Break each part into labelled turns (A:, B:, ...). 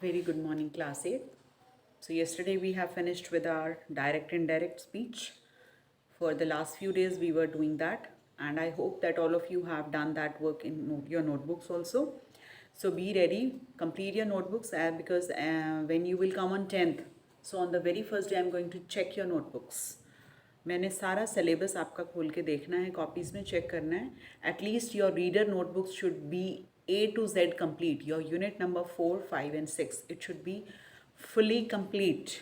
A: Very good morning, class 8. So yesterday we have finished with our direct and indirect speech. For the last few days we were doing that, and I hope that all of you have done that work in your notebooks also. So be ready, complete your notebooks because when you will come on 10th, so on the very first day I'm going to check your notebooks. मैंने सारा syllabus आपका खोल के देखना है, copies में check करना है. At least your reader notebooks should be A to Z complete. Your unit number 4, 5 and 6. It should be fully complete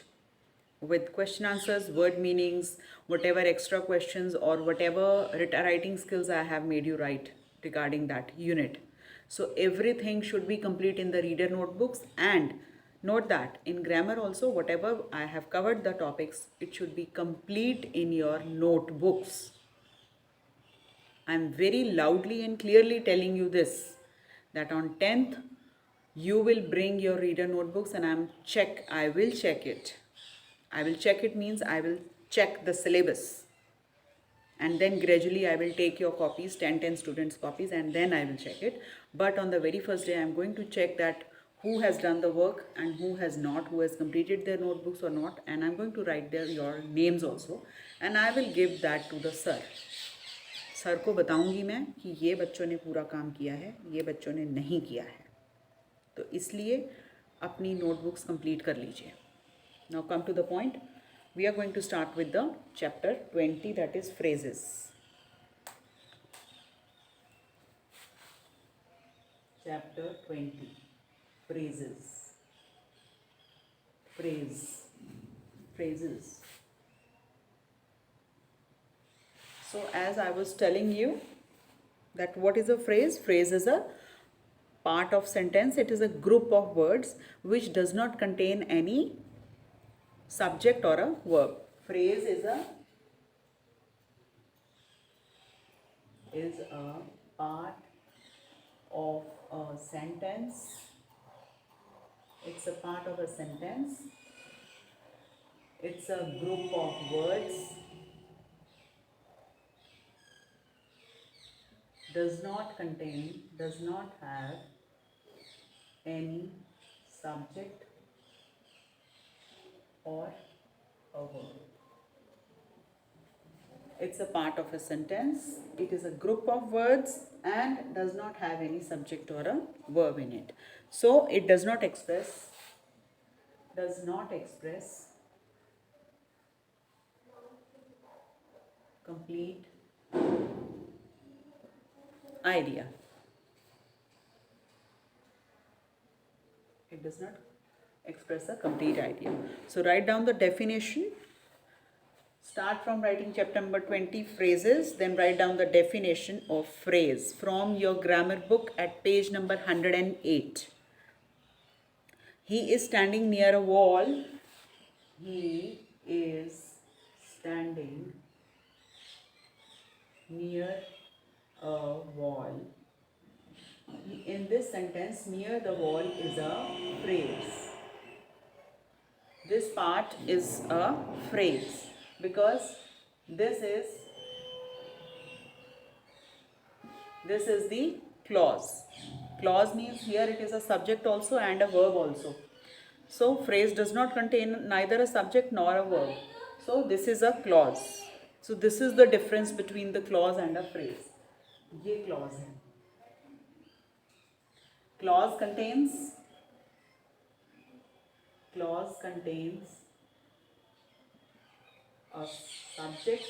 A: with question answers, word meanings, whatever extra questions or whatever writing skills I have made you write regarding that unit. So everything should be complete in the reader notebooks, and note that in grammar also whatever I have covered the topics, it should be complete in your notebooks. I am very loudly and clearly telling you this, that on 10th you will bring your reader notebooks and I will check it. I will check it means I will check the syllabus, and then gradually I will take your copies, 10 students copies, and then I will check it. But on the very first day I am going to check that who has done the work and who has not, who has completed their notebooks or not, and I am going to write your names also, and I will give that to the sir. Sir को बताऊंगी मैं कि ये बच्चों ने पूरा काम किया है, ये बच्चों ने नहीं किया है. तो इसलिए अपनी नोटबुक्स कंप्लीट कर लीजिए. Now come to the point. We are going to start with the chapter 20, that is phrases. Chapter 20, phrases. Phrases. So as I was telling you that what is a phrase? Phrase is a part of sentence. It is a group of words which does not contain any subject or a verb. Phrase is a part of a sentence. It's a part of a sentence. It's a group of words. Does not have any subject or a verb. It's a part of a sentence. It is a group of words and does not have any subject or a verb in it. So it does not express complete idea. It does not express a complete idea. So write down the definition. Start from writing chapter number 20, phrases, then write down the definition of phrase from your grammar book at page number 108. He is standing near a wall. He is standing near a wall. In this sentence, near the wall is a phrase. This part is a phrase because this is the clause. Clause means here it is a subject also and a verb also. So phrase does not contain neither a subject nor a verb. So this is a clause. So this is the difference between the clause and a phrase. ये clause है. Clause contains a subject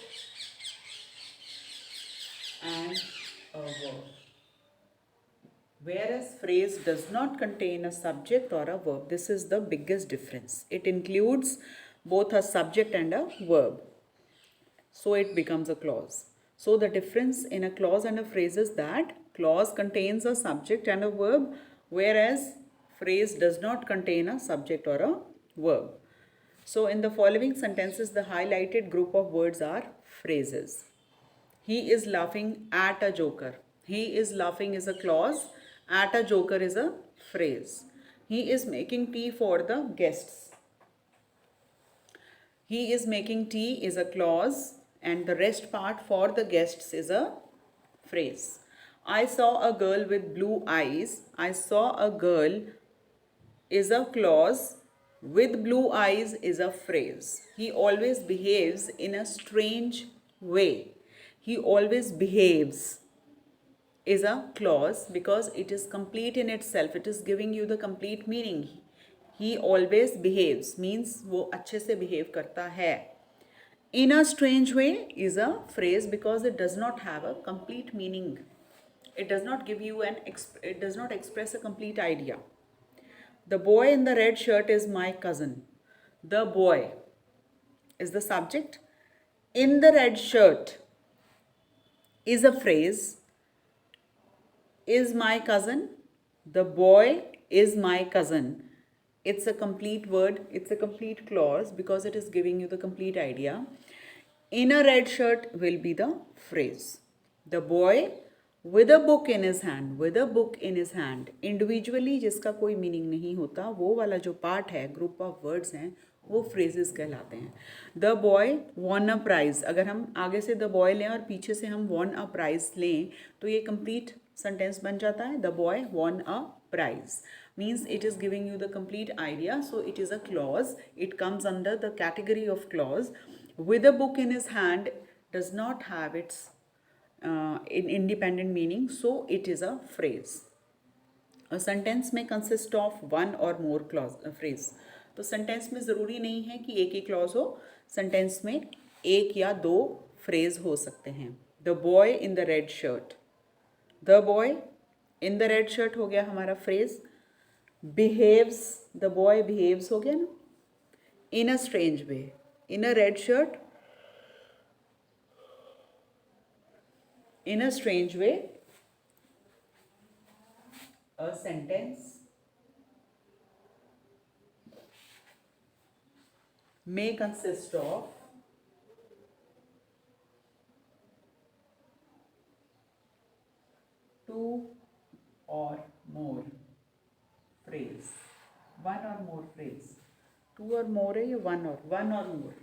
A: and a verb, whereas phrase does not contain a subject or a verb. This is the biggest difference. It includes both a subject and a verb, so it becomes a clause. So the difference in a clause and a phrase is that clause contains a subject and a verb, whereas phrase does not contain a subject or a verb. So in the following sentences, the highlighted group of words are phrases. He is laughing at a joker. He is laughing is a clause. At a joker is a phrase. He is making tea for the guests. He is making tea is a clause, and the rest part for the guests is a phrase. I saw a girl with blue eyes. I saw a girl is a clause. With blue eyes is a phrase. He always behaves in a strange way. He always behaves is a clause because it is complete in itself. It is giving you the complete meaning. He always behaves means वो अच्छे से behave करता है. In a strange way is a phrase because it does not have a complete meaning. It does not give you it does not express a complete idea. The boy in the red shirt is my cousin. The boy is the subject. In the red shirt is a phrase. Is my cousin. The boy is my cousin. It's a complete word. It's a complete clause because it is giving you the complete idea. In a red shirt will be the phrase. The boy with a book in his hand. With a book in his hand. Individually जिसका कोई meaning नहीं होता, वो वाला जो part है, group of words हैं, वो फ्रेजेस कहलाते हैं. The boy won a prize. अगर हम आगे से द बॉय लें और पीछे से हम वॉन अ प्राइज लें तो ये कंप्लीट सेंटेंस बन जाता है. The boy won a prize means it is giving you the complete idea. So it is a clause. It comes under the category of clause. With a book in his hand does not have its independent meaning, so it is a phrase. A sentence may consist of one or more clause phrase. तो sentence में ज़रूरी नहीं है कि एक ही clause हो. Sentence में एक या दो फ्रेज हो सकते हैं. The boy in the red shirt. The boy in the red shirt हो गया हमारा phrase. Behaves, the boy behaves हो गया ना. In a strange way, in a red shirt, in a strange way. A sentence may consist of two or more phrase. One or more phrase. Two or more है या one or more.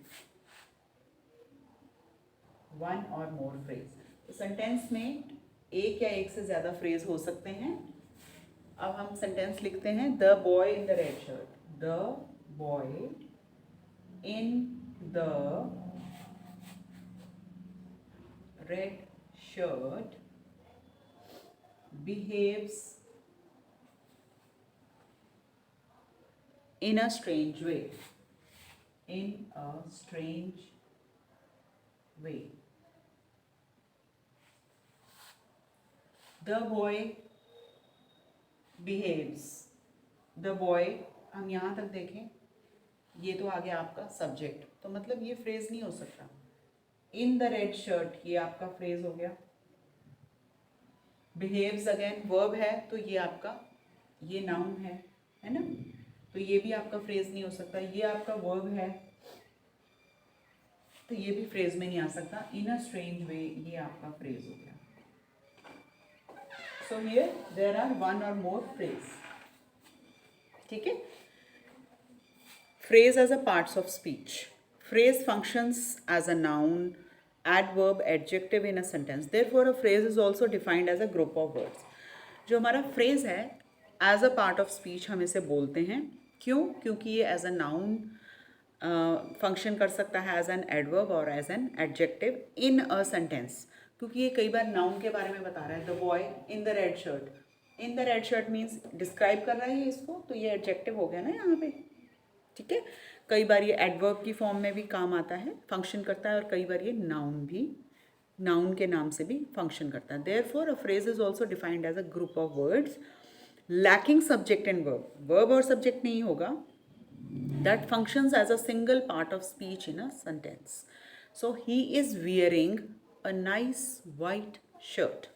A: One or more phrase. तो sentence में एक या एक से ज़्यादा phrase हो सकते हैं. अब हम सेंटेंस लिखते हैं. The boy in the red shirt. The boy in the red shirt behaves in a strange way. In a strange way. The boy behaves. The boy, हम यहाँ तक देखें, ये तो आ गया आपका सब्जेक्ट. तो मतलब ये फ्रेज नहीं हो सकता. इन द रेड शर्ट ये आपका फ्रेज हो गया. बिहेव्स अगेन वर्ब है तो ये आपका ये नाउन है ना. तो ये भी आपका फ्रेज नहीं हो सकता. ये आपका वर्ब है तो ये भी फ्रेज में नहीं आ सकता. इन अ स्ट्रेंज वे ये आपका फ्रेज हो गया. So here there are one or more phrase. ठीक है. Phrase as a parts of speech. Phrase functions as a noun, adverb, adjective in a sentence. Therefore, a phrase is also defined as a group of words. जो हमारा phrase है as a part of speech हम इसे बोलते हैं. क्यों? क्योंकि ये as a noun function कर सकता है, as an adverb और as an adjective in a sentence. क्योंकि ये कई बार noun के बारे में बता रहा है. The boy in the red shirt. In the red shirt means describe कर रहा है इसको, तो ये adjective हो गया ना यहाँ पे. ठीक है. कई बार ये एडवर्ब की फॉर्म में भी काम आता है, फंक्शन करता है, और कई बार ये नाउन के नाम से भी फंक्शन करता है. Therefore a phrase is also defined as a group of words lacking subject and verb. Verb और सब्जेक्ट नहीं होगा. That functions as a single part of speech in a sentence. So he is wearing a nice white shirt.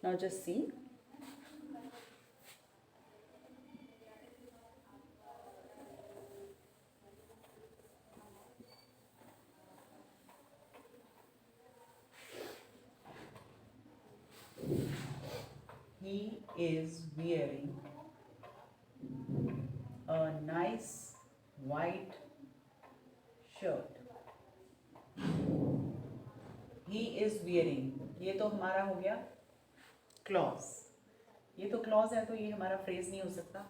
A: Now just see. He is wearing a nice white shirt. He is wearing. ये तो हमारा हो गया clause. ये तो clause है तो ये हमारा फ्रेज नहीं हो सकता.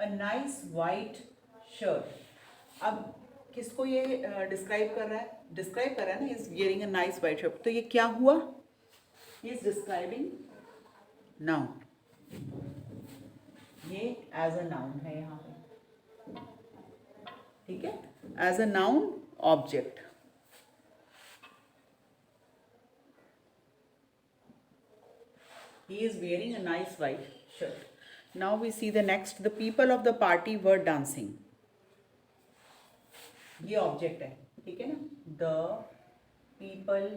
A: अ नाइस वाइट शर्ट। अब किसको ये डिस्क्राइब कर रहा है? डिस्क्राइब कर रहा है ना, is wearing a nice white shirt. तो ये क्या हुआ? He is describing noun. ये एज अ नाउन है यहाँ पे, ठीक है, as a noun object. He is wearing a nice white shirt. Now we see the next. The people of the party were dancing. ये ऑब्जेक्ट है, ठीक है ना? The people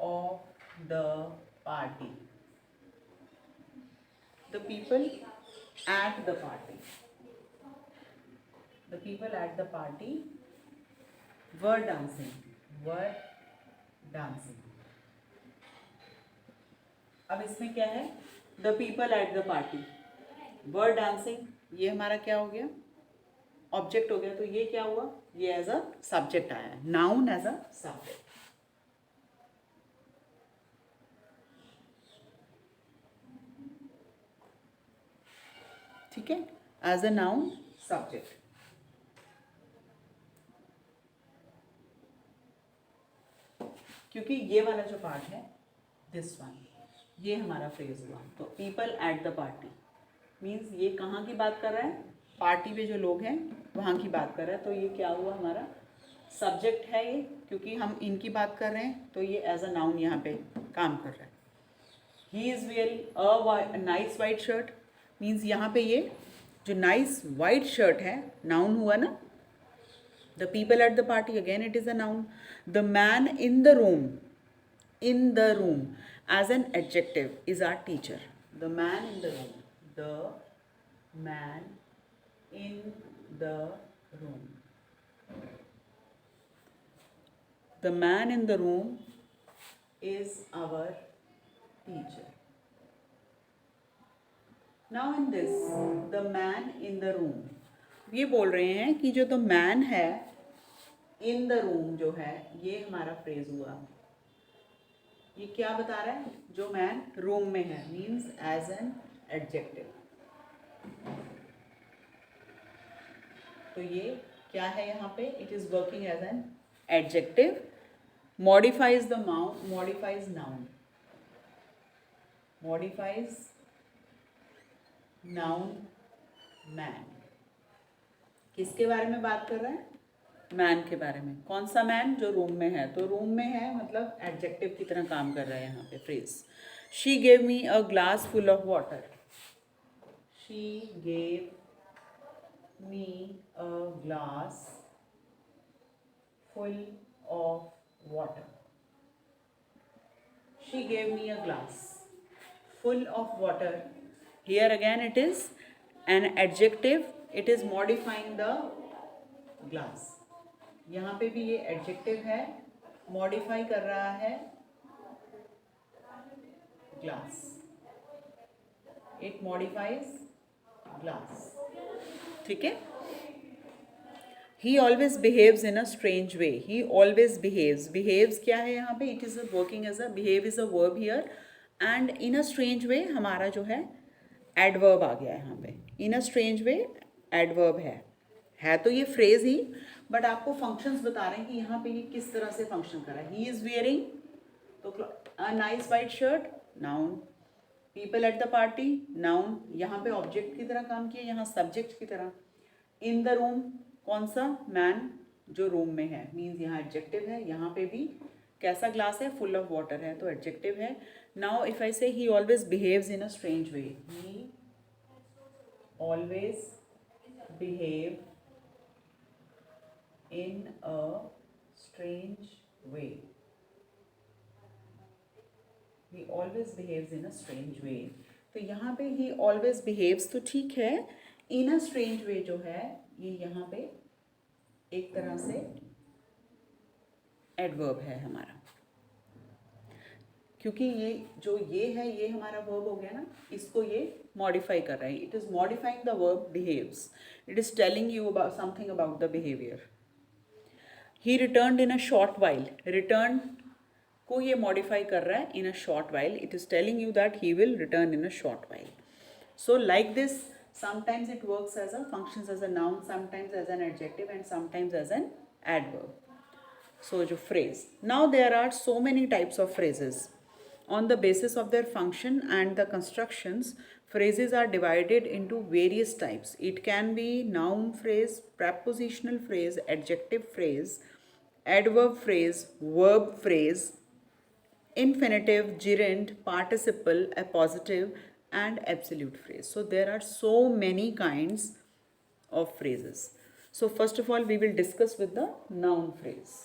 A: of the party. The people at the party. The people at the party were dancing. Were dancing. अब इसमें क्या है? The people at the party were dancing, ये हमारा क्या हो गया? ऑब्जेक्ट हो गया। तो ये क्या हुआ? ये एज अ सब्जेक्ट आया है, नाउन एज अ सब्जेक्ट। ठीक है, एज अ नाउन सब्जेक्ट। क्योंकि ये वाला जो पार्ट है, दिस वन, ये हमारा फ्रेज हुआ। तो people at the party means ये कहाँ की बात कर रहा है? पार्टी पे जो लोग हैं वहाँ की बात कर रहा है। तो ये क्या हुआ? हमारा सब्जेक्ट है ये, क्योंकि हम इनकी बात कर रहे हैं। तो ये एज अ नाउन यहाँ पे काम कर रहा है। He is wearing a nice white shirt means यहाँ पे ये जो नाइस वाइट शर्ट है नाउन हुआ ना। The people at the party, again it is a noun. The man in the room, in the room as an adjective is our teacher. The man in the room, the man in the room, the man in the room is our teacher. Now in this, the man in the room, ये बोल रहे हैं कि जो the man है in the room जो है, ये हमारा फ्रेज हुआ। ये क्या बता रहा है? जो मैन रूम में है मीन्स एज एन एडजेक्टिव। तो ये क्या है यहाँ पे? It is working as an adjective, modifies the noun, modifies noun, modifies noun man. किसके बारे में बात कर रहा है? मैन के बारे में। कौन सा मैन? जो रूम में है। तो रूम में है मतलब एडजेक्टिव की तरह काम कर रहा है यहाँ पे phrase. She gave me a glass full of water, she gave me a glass full of water, she gave me a glass full of water. Here again it is an adjective, it is modifying the glass. यहाँ पे भी ये adjective है, modify कर रहा है glass, it modifies glass. ठीक है। He always behaves in a strange way, he always behaves, behaves क्या है यहाँ पे? It is working as a, behave is a verb here, and in a strange way हमारा जो है एडवर्ब आ गया है यहाँ पे। इन अ स्ट्रेंज वे एडवर्ब है तो ये फ्रेज ही, बट आपको फंक्शंस बता रहे हैं कि यहाँ पे ये किस तरह से फंक्शन कर रहा है। ही इज वियरिंग, तो अ nice white shirt noun, people at the party noun, यहाँ पे ऑब्जेक्ट की तरह काम किया, यहाँ सब्जेक्ट की तरह। इन द रूम, कौन सा? मैन जो रूम में है मीन्स यहाँ एडजेक्टिव है। यहाँ पे भी कैसा ग्लास है? फुल ऑफ वाटर है, तो एडजेक्टिव है। नाउ इफ आई से ही always behaves in a strange way, he always behave in a strange way, he always behaves in a strange way। तो यहाँ पे he always behaves तो ठीक है, in a strange way जो है ये यहाँ पे एक तरह से एडवर्ब है हमारा, क्योंकि ये जो ये है ये हमारा वर्ब हो गया ना, इसको ये मॉडिफाई कर रहा है। It is modifying the verb behaves, it is telling you about something about the behaviour. He return in a short while, return को ये मॉडिफाई कर रहा है in a short while, it is telling you that he will return in a short while. So like this Sometimes it works as a functions as a noun, sometimes as an adjective, and sometimes as an adverb. So जो phrase. Now there are so many types of phrases. On the basis of their function and the constructions, phrases are divided into various types. It can be noun phrase, prepositional phrase, adjective phrase, adverb phrase, verb phrase, infinitive, gerund, participle, appositive, and absolute phrase. So there are so many kinds of phrases. So first of all, we will discuss with the noun phrase.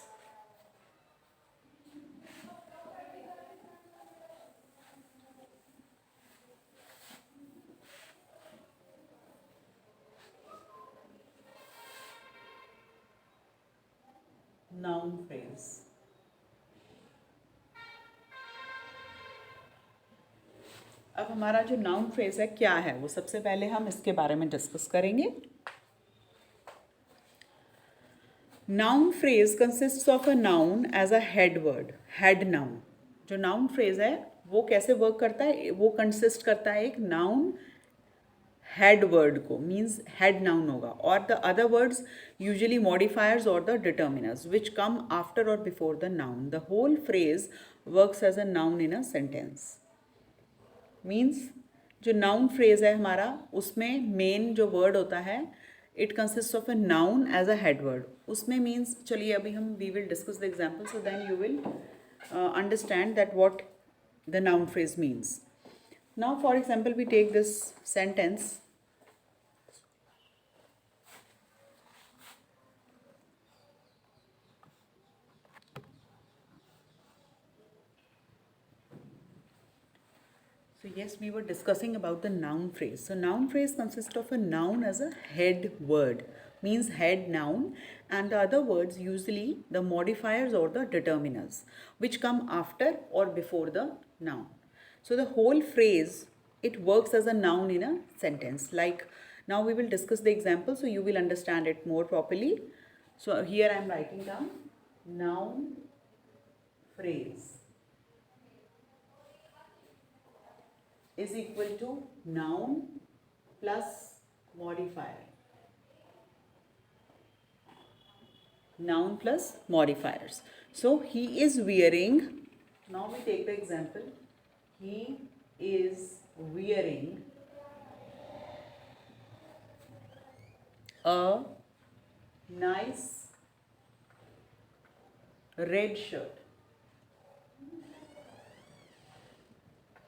A: Noun phrase. अब हमारा जो noun phrase है क्या है, वो सबसे पहले हम इसके बारे में डिस्कस करेंगे. Noun phrase consists of a noun as a head word, head noun. जो नाउन फ्रेज है वो कैसे वर्क करता है, वो कंसिस्ट करता है एक नाउन हेड वर्ड को, मीन्स हेड नाउन होगा, और the other words usually modifiers और the determiners which come after और before the noun. The whole phrase works as a noun in a sentence. Means जो noun phrase है हमारा, उसमें main जो वर्ड होता है, it consist of a noun as a head word. उसमें means, चलिए अभी हम we will discuss the example, so then you will understand that what the noun phrase means. Now for example we take this sentence. So yes, we were discussing about the noun phrase. So noun phrase consists of a noun as a head word, means head noun, and the other words usually the modifiers or the determiners which come after or before the noun. So the whole phrase, it works as a noun in a sentence. Like now we will discuss the example so you will understand it more properly. So here I am writing down noun phrase is equal to noun plus modifier. Noun plus modifiers. So he is wearing, now we take the example, he is wearing a nice red shirt.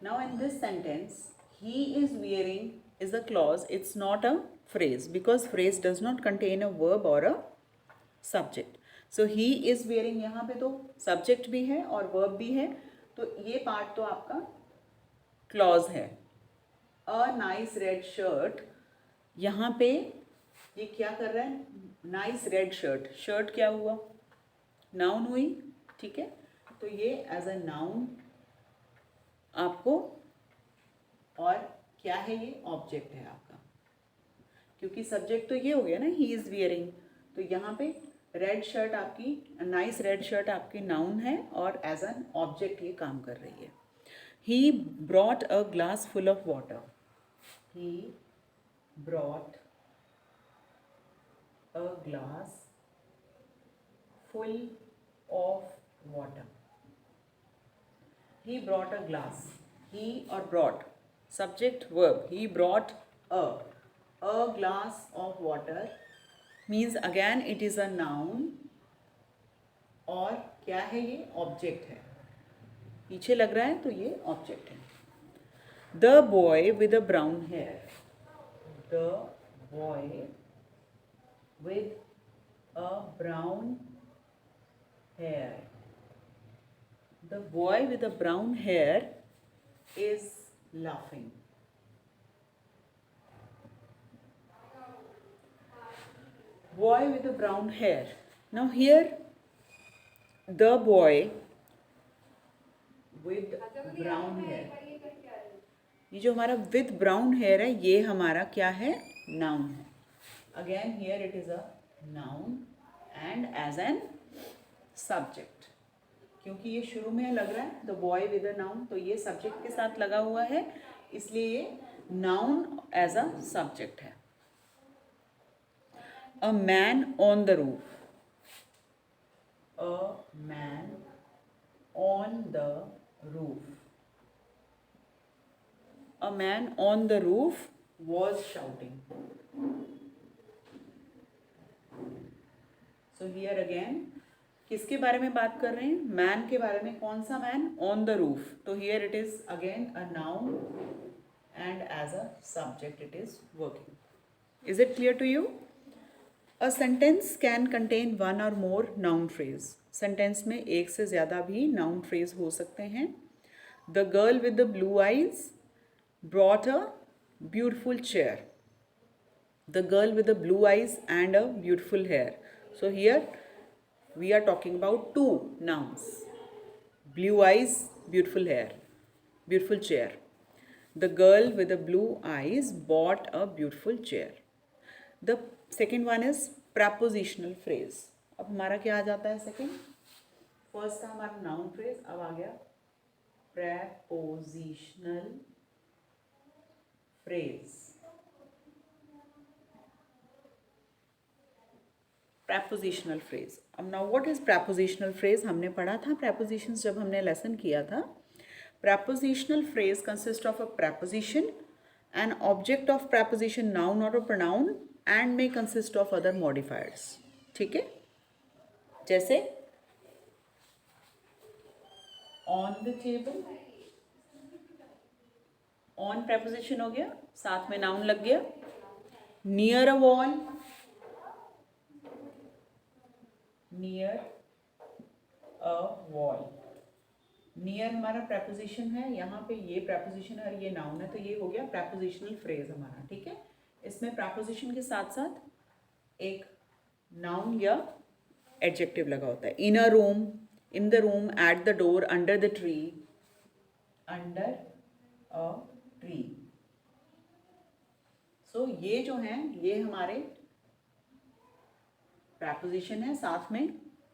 A: Now in this sentence, he is wearing is a clause, it's not a phrase, because phrase does not contain a verb or a subject. So he is wearing, यहाँ पे तो subject भी है और verb भी है, तो ये part तो आपका clause है. A nice red shirt, यहाँ पे ये क्या कर रहा है, nice red shirt, shirt क्या हुआ, noun हुई, ठीक है. तो ये as a noun आपको, और क्या है ये, ऑब्जेक्ट है आपका, क्योंकि सब्जेक्ट तो ये हो गया ना, ही इज वियरिंग. तो यहाँ पे रेड शर्ट आपकी, नाइस रेड शर्ट आपकी नाउन है और एज एन ऑब्जेक्ट ये काम कर रही है. He brought a glass full of water. He brought a glass full of water. He brought a glass. He or brought, subject verb. He brought a glass of water means again it is a noun, और क्या है ये, object है. पीछे लग रहा है तो ये ऑब्जेक्ट है. The boy with a brown hair. The boy with a brown hair. The boy with the brown hair is laughing. Boy with the brown hair. Now here, the boy with brown hair. ये जो हमारा with brown hair है, ये हमारा क्या है, noun है. Again here it is a noun and as an subject. क्योंकि ये शुरू में लग रहा है the boy with a noun, तो ये सब्जेक्ट के साथ लगा हुआ है, इसलिए ये नाउन एज अ सब्जेक्ट है. A man on the roof. A man on the roof. A man on the roof was shouting. So here again, किसके बारे में बात कर रहे हैं? मैन के बारे में. कौन सा मैन? On the roof. तो here it is again a noun and as a subject it is working. Is it clear to you? A sentence can contain one or more noun phrase. Sentence में एक से ज़्यादा भी noun phrase हो सकते हैं. The girl with the blue eyes brought a beautiful chair. The girl with the blue eyes and a beautiful hair. So here we are talking about two nouns. Blue eyes, beautiful hair, beautiful chair. The girl with the blue eyes bought a beautiful chair. The second one is prepositional phrase. अब हमारा क्या आ जाता है second? First था हमारा noun phrase, अब आ गया prepositional phrase. Prepositional phrase. अब now what is prepositional phrase? हमने पढ़ा था prepositions जब हमने lesson किया था. Prepositional phrase consists of a preposition, an object of preposition, noun or a pronoun, and may consist of other modifiers. ठीक है? जैसे on the table, on preposition हो गया, साथ में noun लग गया. Near a wall, near a wall. Near हमारा preposition है, यहाँ पे ये preposition है और ये noun है, तो ये हो गया prepositional phrase हमारा. ठीक है? इसमें preposition के साथ साथ एक noun या adjective लगा होता है. In a room, in the room, at the door, under the tree, under a tree. So ये जो हैं ये हमारे preposition है, साथ में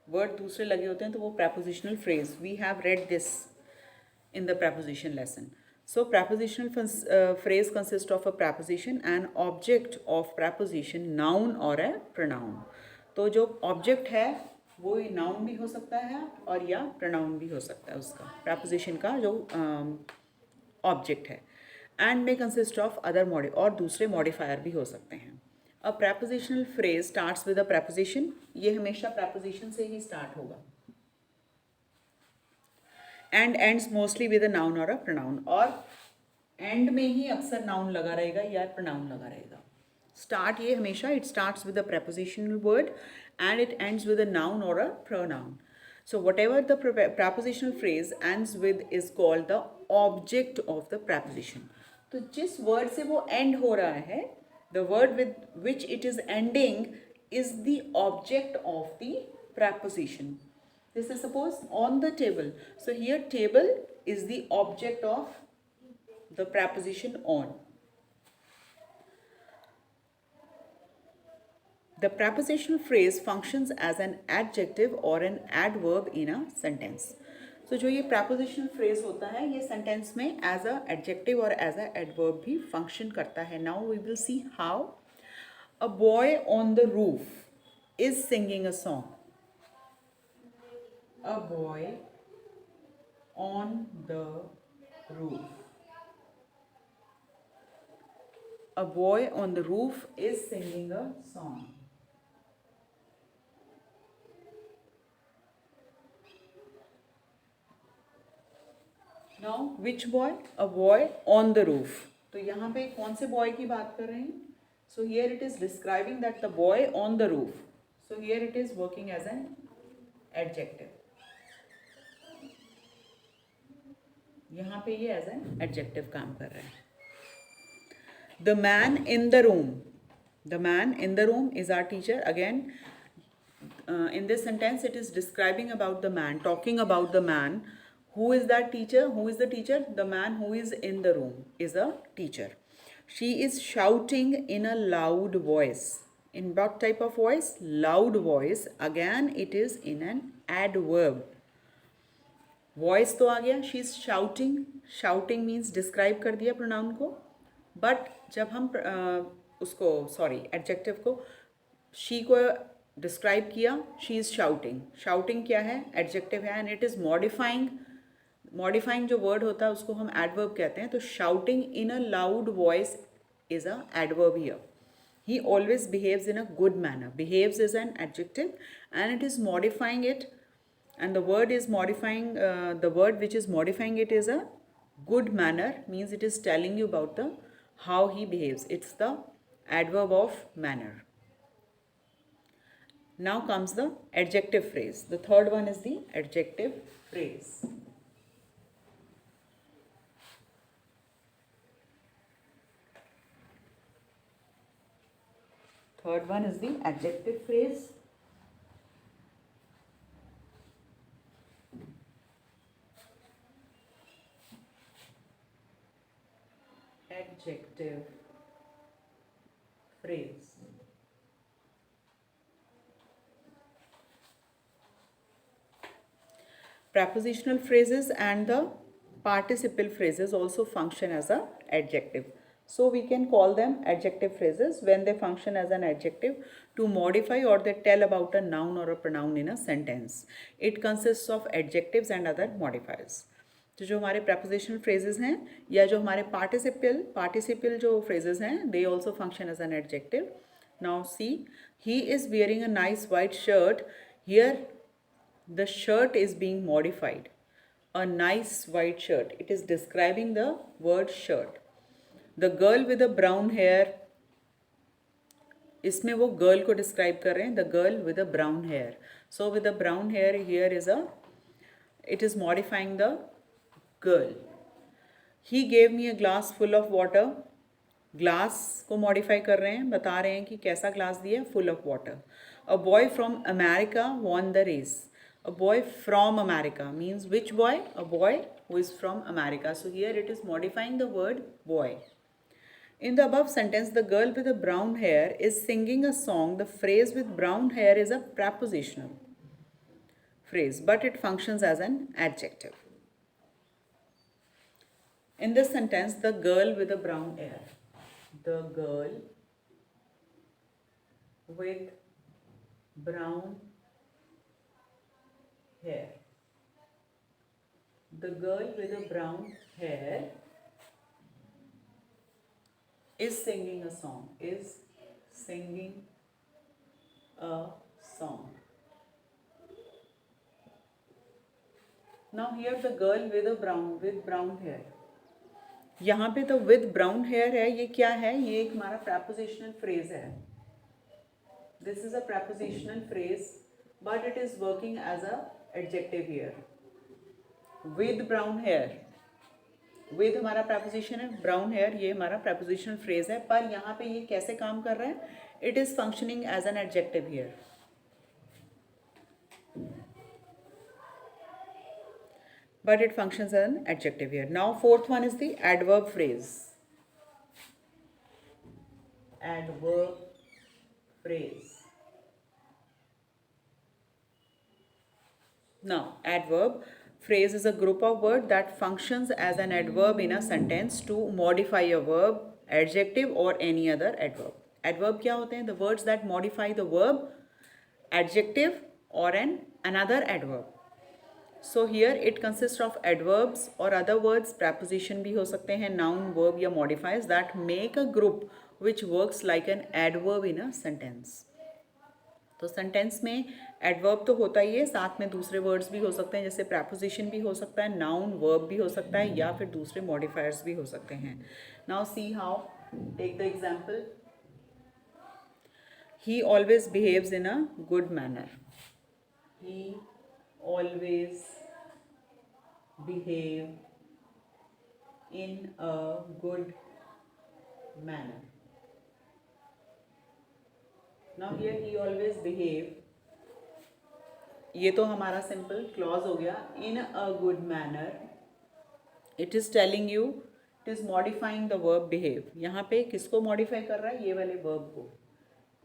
A: वर्ड दूसरे लगे होते हैं, तो वो prepositional phrase. We have read this in the preposition lesson. So prepositional phrase consists of a preposition, an object of preposition, noun or a pronoun. तो जो object है वो noun भी हो सकता है और या pronoun भी हो सकता है उसका, preposition का जो object है. And may consist of other और दूसरे modifier भी हो सकते हैं. A prepositional phrase starts with a preposition. ये हमेशा preposition से ही start होगा. And ends mostly with a noun or a pronoun. और end में ही अक्सर noun लगा रहेगा या pronoun लगा रहेगा. Start ये हमेशा it starts with a prepositional word and it ends with a noun or a pronoun. So whatever the prepositional phrase ends with is called the object of the preposition. तो जिस word से वो end हो रहा है, the word with which it is ending is the object of the preposition. This is suppose on the table. So here table is the object of the preposition on. The prepositional phrase functions as an adjective or an adverb in a sentence. So जो ये prepositional phrase होता है ये sentence में as a adjective और as a adverb भी function करता है. Now we will see how. A boy on the roof is singing a song. A boy on the roof. A boy on the roof is singing a song. Now which boy? A boy on the roof. तो यहाँ पे कौन से boy की बात कर रहे हैं? So here it is describing that the boy on the roof. So here it is working as an adjective. यहाँ पे ये as an adjective काम कर रहा है. The man in the room. The man in the room is our teacher. Again, in this sentence it is describing about the man, talking about the man. Who is that teacher? Who is the teacher? The man who is in the room is a teacher. She is shouting in a loud voice. In what type of voice? Loud voice. Again, it is in an adverb. Voice तो आ गया. She is shouting. Shouting means describe कर दिया pronoun को. But जब हम उसको sorry adjective को she को डिस्क्राइब किया, शी इज़ शाउटिंग. शाउटिंग क्या है? एडजेक्टिव है and it is modifying. Modifying जो वर्ड होता है उसको हम एडवर्ब कहते हैं. तो shouting in a loud voice is a adverb here. He always behaves in a good manner. Behaves is an adjective and it is modifying it, and the word is modifying, the word which is modifying it is a good manner, means it is telling you about the how he behaves. It's the adverb of manner. Now comes the adjective phrase. The third one is the adjective phrase. Third one is the adjective phrase. Adjective phrase. Prepositional phrases and the participle phrases also function as a adjective. So we can call them adjective phrases when they function as an adjective to modify or they tell about a noun or a pronoun in a sentence. It consists of adjectives and other modifiers. तो जो हमारे prepositional phrases हैं या जो हमारे participle जो phrases हैं, they also function as an adjective. Now see, he is wearing a nice white shirt. Here the shirt is being modified. A nice white shirt. It is describing the word shirt. The girl with the brown hair. इसमें वो girl को describe कर रहे हैं. The girl with a brown hair. So with a brown hair here is a, it is modifying the girl. He gave me a glass full of water. Glass को modify कर रहे हैं, बता रहे हैं कि कैसा ग्लास दिया, full of water. A boy from America won the race. A boy from America means which boy? A boy who is from America. So here it is modifying the word boy. In the above sentence, the girl with the brown hair is singing a song. The phrase with brown hair is a prepositional phrase, but it functions as an adjective. In this sentence, the girl with the brown hair. The girl with brown hair. The girl with the brown hair is singing a song. Is singing a song. Now here the girl with brown hair. यहाँ पे तो with brown hair है, ये क्या है? ये एक हमारा prepositional phrase है. This is a prepositional phrase, but it is working as a adjective here. With brown hair. With हमारा preposition है, brown hair ये हमारा prepositional phrase है, पर यहाँ पे ये कैसे काम कर रहा है? It is functioning as an adjective here. But it functions as an adjective here. Now fourth one is the adverb phrase. Adverb phrase. Now adverb phrase is a group of words that functions as an adverb in a sentence to modify a verb, adjective or any other adverb. Adverb क्या होते हैं? The words that modify the verb, adjective or another adverb. So here it consists of adverbs or other words, preposition भी हो सकते हैं, noun, verb या modifiers that make a group which works like an adverb in a sentence. तो sentence में adverb तो होता ही है, साथ में दूसरे वर्ड्स भी हो सकते हैं, जैसे preposition भी हो सकता है, noun, verb भी हो सकता है या फिर दूसरे modifiers भी हो सकते हैं. Now see how. Take the example. He always behaves in a good manner. He always behave in a good manner. Now here he always behave, ये तो हमारा सिंपल क्लॉज हो गया. In a good manner, it is telling you, it is modifying the verb behave. यहाँ पे किसको modify कर रहा है? ये वाले वर्ब को.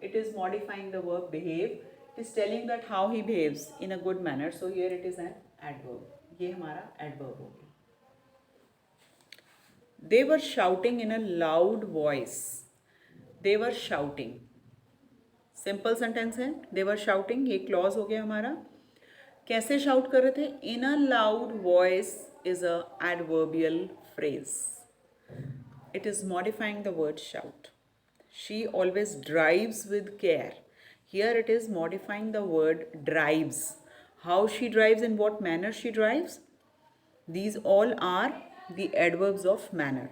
A: It is modifying the verb behave. It is telling that how he behaves in a good manner. So here it is an adverb. ये हमारा adverb हो गया. They were shouting in a loud voice. They were shouting. Simple sentence है. They were shouting. ये clause हो गया हमारा. कैसे शाउट कर रहे थे? In a loud voice is a adverbial phrase. It is modifying the word shout. She always drives with care. Here it is modifying the word drives. How she drives, in what manner she drives. These all are the adverbs of manner.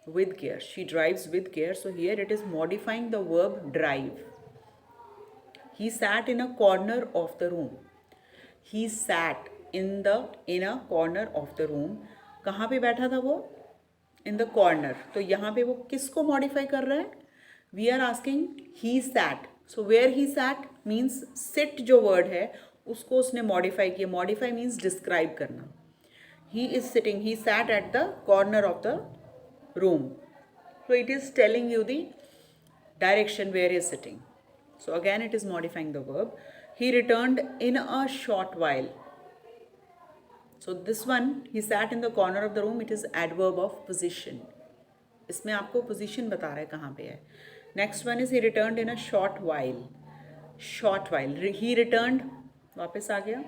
A: With care. She drives with care. So here it is modifying the verb drive. He sat in a corner of the room. He sat in a corner of the room. कहाँ पे बैठा था वो? In the corner. तो यहाँ पे वो किसको modify कर रहा है? We are asking he sat. So where he sat means sit जो word है उसको उसने modify किया. Modify means describe करना. He is sitting. He sat at the corner of the room. So it is telling you the direction where he is sitting. So again it is modifying the verb. He returned in a short while. So this one, he sat in the corner of the room, it is adverb of position. इसमें आपको position बता रहा है कहाँ पे है. Next one is he returned in a short while. Short while. He returned, वापस आ गया.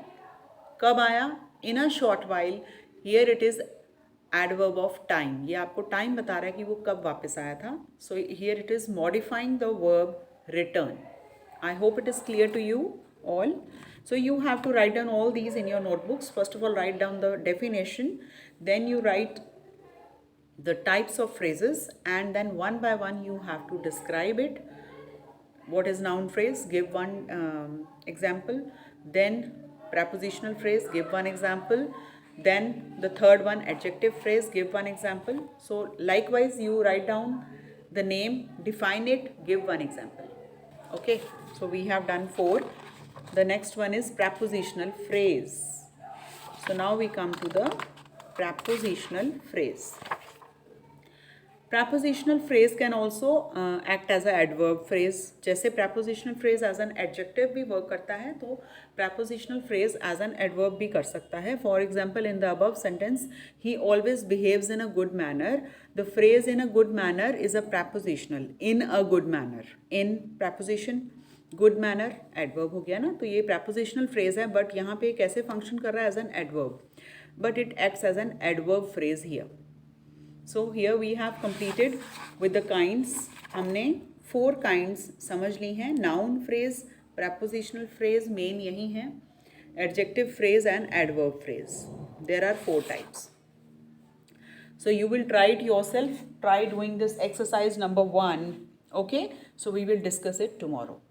A: कब आया? In a short while. Here it is adverb of time. ये आपको time बता रहा है कि वो कब वापस आया था. So here it is modifying the verb return. I hope it is clear to you all. So you have to write down all these in your notebooks. First of all, write down the definition. Then you write the types of phrases, and then one by one you have to describe it. What is noun phrase? Give one example. Then prepositional phrase, give one example. Then the third one, adjective phrase, give one example. So likewise you write down the name, define it, give one example. Okay, so we have done 4. The next one is prepositional phrase. So now we come to the prepositional phrase. Prepositional phrase can also act as a adverb phrase. जैसे prepositional phrase as an adjective भी work करता है, तो prepositional phrase as an adverb भी कर सकता है. For example, in the above sentence, he always behaves in a good manner. The phrase in a good manner is a prepositional. In a good manner. In preposition. Good manner adverb हो गया ना. तो ये prepositional phrase है, but यहाँ पे कैसे function कर रहा है as an adverb. But it acts as an adverb phrase here. So here we have completed with the kinds. हमने 4 kinds समझ ली हैं. Noun phrase, prepositional phrase main यही हैं. Adjective phrase and adverb phrase. There are 4 types. So you will try it yourself. Try doing this exercise number 1. Okay. So we will discuss it tomorrow.